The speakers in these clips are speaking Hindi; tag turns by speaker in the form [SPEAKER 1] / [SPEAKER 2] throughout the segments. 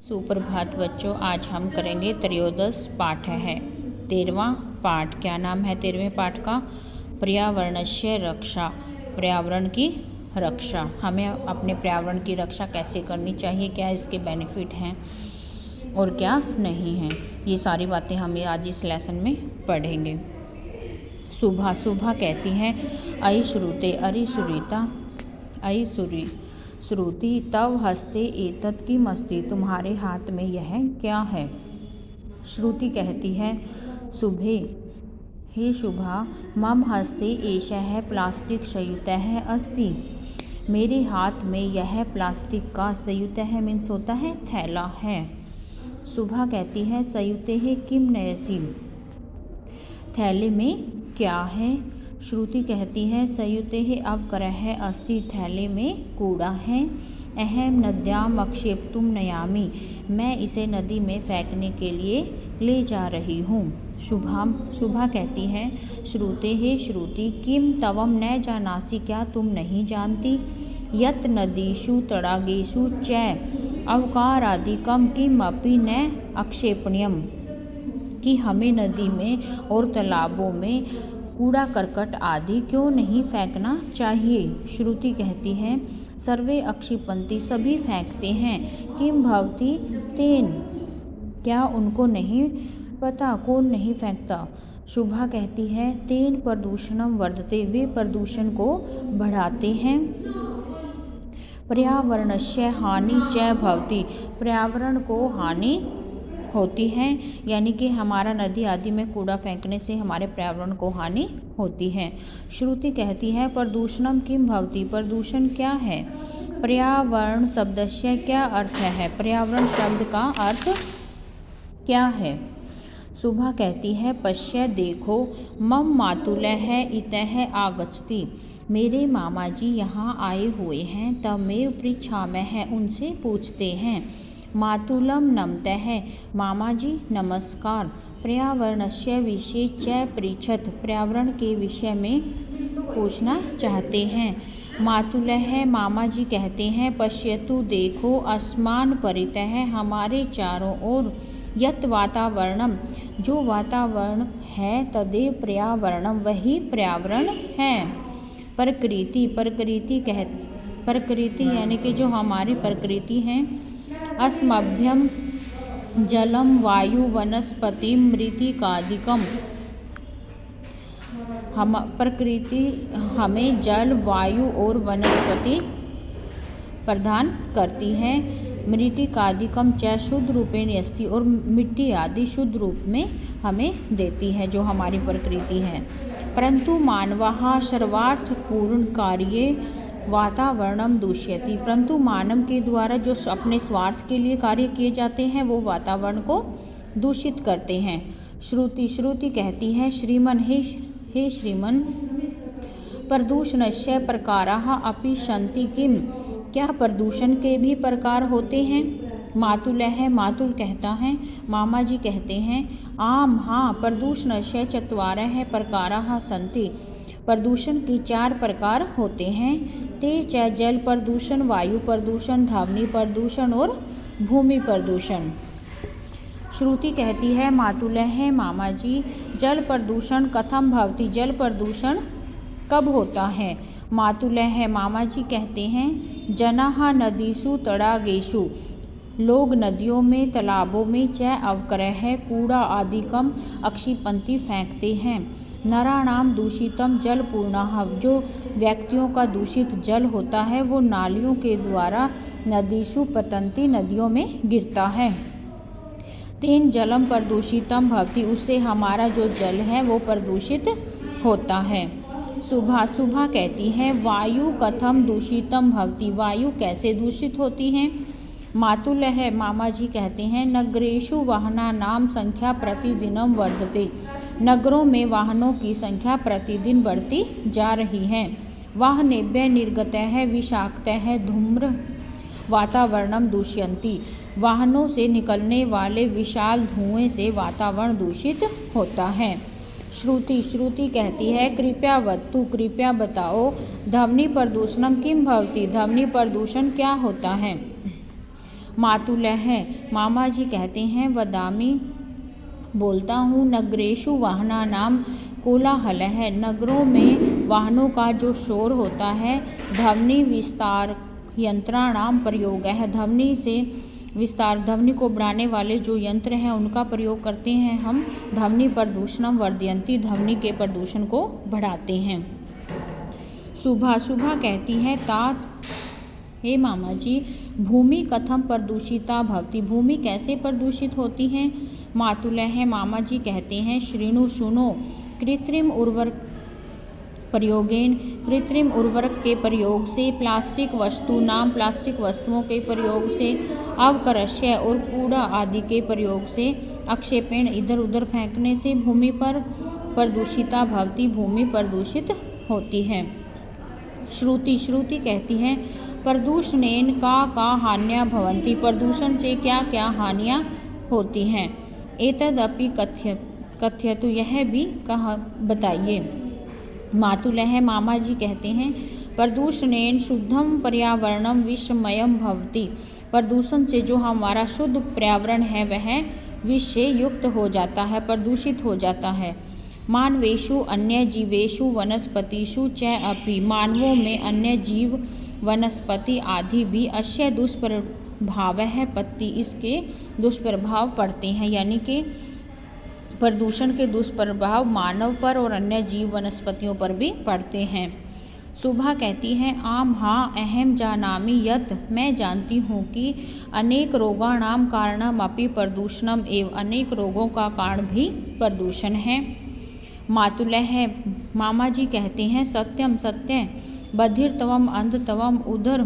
[SPEAKER 1] सुप्रभात बच्चों, आज हम करेंगे त्रयोदश पाठ है 13वां पाठ। क्या नाम है 13वें पाठ का? पर्यावरणस्य रक्षा। पर्यावरण की रक्षा। हमें अपने पर्यावरण की रक्षा कैसे करनी चाहिए, क्या इसके बेनिफिट हैं और क्या नहीं हैं, ये सारी बातें हम आज इस लेसन में पढ़ेंगे। सुभा सुभा कहती हैं, अयि श्रुते अरि सुरीता अयि श्रुति तव हस्ते एतत् किमस्ति, तुम्हारे हाथ में यह क्या है। श्रुति कहती है, शुभे हे शुभा, मम हस्ते एषः प्लास्टिक संयुतः अस्ति, मेरे हाथ में यह प्लास्टिक का संयुतः मीन्स होता है थैला है। शुभा कहती है, संयुतेः किम नयसि, थैले में क्या है। श्रुति कहती है, संयुतेः अवकरः अस्ति, थैले में कूड़ा है। अहम नद्याम अक्षेप्तुम नयामि, मैं इसे नदी में फेंकने के लिए ले जा रही हूँ। शुभा कहती है, श्रुतेः श्रुति किम तवम न जानासि, क्या तुम नहीं जानती, यत् नदीषु तडागेषु च अवकारादिकम किमपि न अक्षेपणीयम, कि हमें नदी में और तालाबों में कूड़ा करकट आदि क्यों नहीं फेंकना चाहिए। श्रुति कहती है, सर्वे अक्षिपन्ति, सभी फेंकते हैं, किम भवति तेन, क्या उनको नहीं पता, कौन नहीं फेंकता। शुभा कहती है, तेन प्रदूषणम वर्धते, वे प्रदूषण को बढ़ाते हैं। पर्यावरणस्य हानि च भवति, पर्यावरण को हानि होती है, यानी कि हमारा नदी आदि में कूड़ा फेंकने से हमारे पर्यावरण को हानि होती है। श्रुति कहती है, प्रदूषणम किम भवति, प्रदूषण क्या है। पर्यावरण शब्दस्य क्या अर्थ है, पर्यावरण शब्द का अर्थ क्या है। शुभा कहती है, पश्य देखो, मम मातुलः इतः आगच्छति, मेरे मामा जी यहाँ आए हुए हैं। तमेव पृच्छामः, उनसे पूछते हैं। मातुलम नमतः, मामा जी नमस्कार। पर्यावरणस्य विषये च पृच्छत, पर्यावरण के विषय में पूछना चाहते हैं। मातुलः, मामा जी कहते हैं, पश्यतु देखो, अस्मान् परितः, हमारे चारों ओर, यत् वातावरणम, जो वातावरण है, तदेव पर्यावरणम, वही पर्यावरण है। प्रकृति यानी कि जो हमारी प्रकृति है। अस्मभ्यम जलम वायु वनस्पति मृत्तिकादिकम, प्रकृति हमें जल वायु और वनस्पति प्रदान करती है। मृत्तिकादिकम च शुद्ध रूपेण अस्ति, और मिट्टी आदि शुद्ध रूप में हमें देती है, जो हमारी प्रकृति है। परंतु मानवः सर्वार्थपूर्ण कार्ये वातावरणम दूषयति, परंतु मानव के द्वारा जो अपने स्वार्थ के लिए कार्य किए जाते हैं, वो वातावरण को दूषित करते हैं। श्रुति कहती है, श्रीमन हे श्रीमन, प्रदूषणस्य प्रकाराः अपि सन्ति किम, क्या प्रदूषण के भी प्रकार होते हैं। मातुलः, मातुल कहता है, मामा जी कहते हैं, आम हाँ, प्रदूषणस्य चत्वारः प्रकाराः सन्ति, प्रदूषण की 4 प्रकार होते हैं। ते च जल प्रदूषण, वायु प्रदूषण, ध्वनि प्रदूषण और भूमि प्रदूषण। श्रुति कहती है, मातुलः, मामा जी, जल प्रदूषण कथम भवति, जल प्रदूषण कब होता है। मातुलः, मामा जी कहते हैं, जनाः नदीषु तडागेषु, लोग नदियों में तालाबों में च अवकरः, कूड़ा आदिकम अक्षिपन्ति फेंकते हैं। नराणाम दूषितम जल पूर्णः, जो व्यक्तियों का दूषित जल होता है, वो नालियों के द्वारा नदीषु पतन्ति, नदियों में गिरता है। तेन जलम प्रदूषितम भवति, उससे हमारा जो जल है वो प्रदूषित होता है। शुभा कहती है, वायु कथम दूषितम भवति, वायु कैसे दूषित होती है। मातुलः, मामा जी कहते हैं, नगरेषु वाहनानां संख्या प्रतिदिनम वर्धते, नगरों में वाहनों की संख्या प्रतिदिन बढ़ती जा रही है। वाहनेभ्यः निर्गतः विषाक्तः धूम्र वातावरणम दूषयन्ति, वाहनों से निकलने वाले विशाल धुएं से वातावरण दूषित होता है। श्रुति कहती है, कृपया वदतु, कृपया बताओ, ध्वनि प्रदूषणम किम भवति, ध्वनि प्रदूषण क्या होता है। मातुलः मामा जी कहते हैं वदामि बोलता हूँ नगरेषु वाहनानां कोलाहलः नगरों में वाहनों का जो शोर होता है। ध्वनि विस्तार यंत्राणाम प्रयोगः ध्वनि से विस्तार ध्वनि को बढ़ाने वाले जो यंत्र हैं उनका प्रयोग करते हैं हम। ध्वनि प्रदूषणम वर्धयन्ति ध्वनि के प्रदूषण को बढ़ाते हैं। सुभा सुभा कहती है तात हे मामा जी भूमि कथम प्रदूषिता भवति भूमि कैसे प्रदूषित होती है। मातुलः मामा जी कहते हैं श्रीणु सुनो कृत्रिम उर्वरक प्रयोगेन कृत्रिम उर्वरक के प्रयोग से प्लास्टिक वस्तुओं के प्रयोग से अवकरस्य और कूड़ा आदि के प्रयोग से अक्षेपेण इधर उधर फेंकने से भूमि पर प्रदूषिता भवति भूमि प्रदूषित होती है। श्रुति कहती है प्रदूषणेन का हानियाँ भवन्ति प्रदूषण से क्या क्या हानियाँ होती हैं। एतदपि कथयतु यह भी कहा बताइए। मातुलः मामा जी कहते हैं प्रदूषणेन शुद्धम पर्यावरणम विषमयम भवति प्रदूषण से जो हमारा शुद्ध पर्यावरण है वह विष से युक्त हो जाता है प्रदूषित हो जाता है। मानवेषु अन्य जीवेषु वनस्पतिषु च अपि मानवों में अन्य जीव वनस्पति आदि भी अस्य दुष्प्रभावः पत्ति इसके दुष्प्रभाव पड़ते हैं। यानी कि प्रदूषण के दुष्प्रभाव मानव पर और अन्य जीव वनस्पतियों पर भी पड़ते हैं। सुभा कहती है आम हाँ अहम जानामि यत् मैं जानती हूँ कि अनेक रोगाणाम कारणम अपि प्रदूषणम एवं अनेक रोगों का कारण भी प्रदूषण है। मातुलः मामा जी कहते हैं सत्यम सत्य बधिरतवम अंधतवम उदर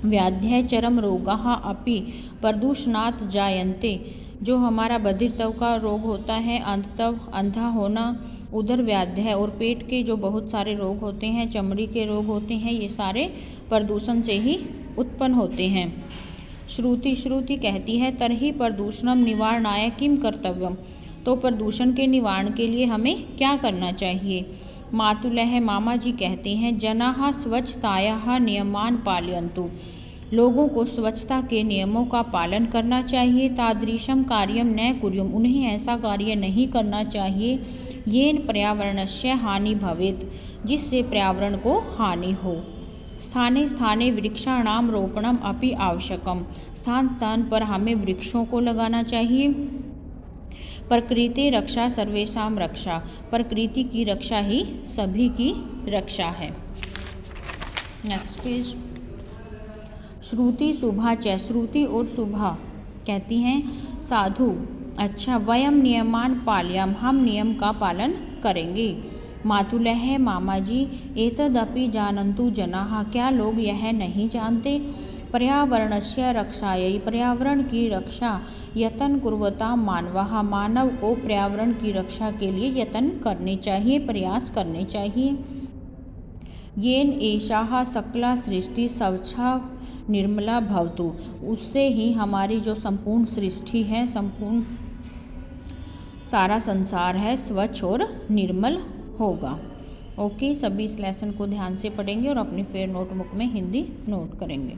[SPEAKER 1] व्याध्य चरम रोगाः अपि प्रदूषणात् जायन्ते जो हमारा बधिरतव का रोग होता है अंधतव अंधा होना उदर व्याध है और पेट के जो बहुत सारे रोग होते हैं चमड़ी के रोग होते हैं ये सारे प्रदूषण से ही उत्पन्न होते हैं। श्रुति कहती है तरहि प्रदूषणम निवारणाय किम कर्तव्यम तो प्रदूषण के निवारण के लिए हमें क्या करना चाहिए। मातुलः मामा जी कहते हैं जनाः स्वच्छतायाः नियमान् पालयन्तु लोगों को स्वच्छता के नियमों का पालन करना चाहिए। तादृशम कार्यम न कुर्युम उन्हें ऐसा कार्य नहीं करना चाहिए येन पर्यावरणस्य हानि भवेत् जिससे पर्यावरण को हानि हो। स्थाने स्थाने वृक्षाणाम रोपणम अपि आवश्यकम स्थान स्थान पर हमें वृक्षों को लगाना चाहिए। प्रकृति रक्षा सर्वेषां रक्षा प्रकृति की रक्षा ही सभी की रक्षा है। Next page. श्रुति सुभा च श्रुति और सुभा कहती हैं साधु अच्छा वयम नियमान पालयम हम नियम का पालन करेंगे। मातुलः मामा जी एतदपि जानन्तु जनाः क्या लोग यह नहीं जानते पर्यावरणस्य रक्षायै पर्यावरण की रक्षा यतन कुर्वता मानवाः मानव को पर्यावरण की रक्षा के लिए यतन करने चाहिए प्रयास करने चाहिए। येन एषाः सकला सृष्टि स्वच्छा निर्मला भवतु उससे ही हमारी जो संपूर्ण सृष्टि है संपूर्ण सारा संसार है स्वच्छ और निर्मल होगा। ओके सभी इस लेसन को ध्यान से पढ़ेंगे और अपनी फेयर नोटबुक में हिंदी नोट करेंगे।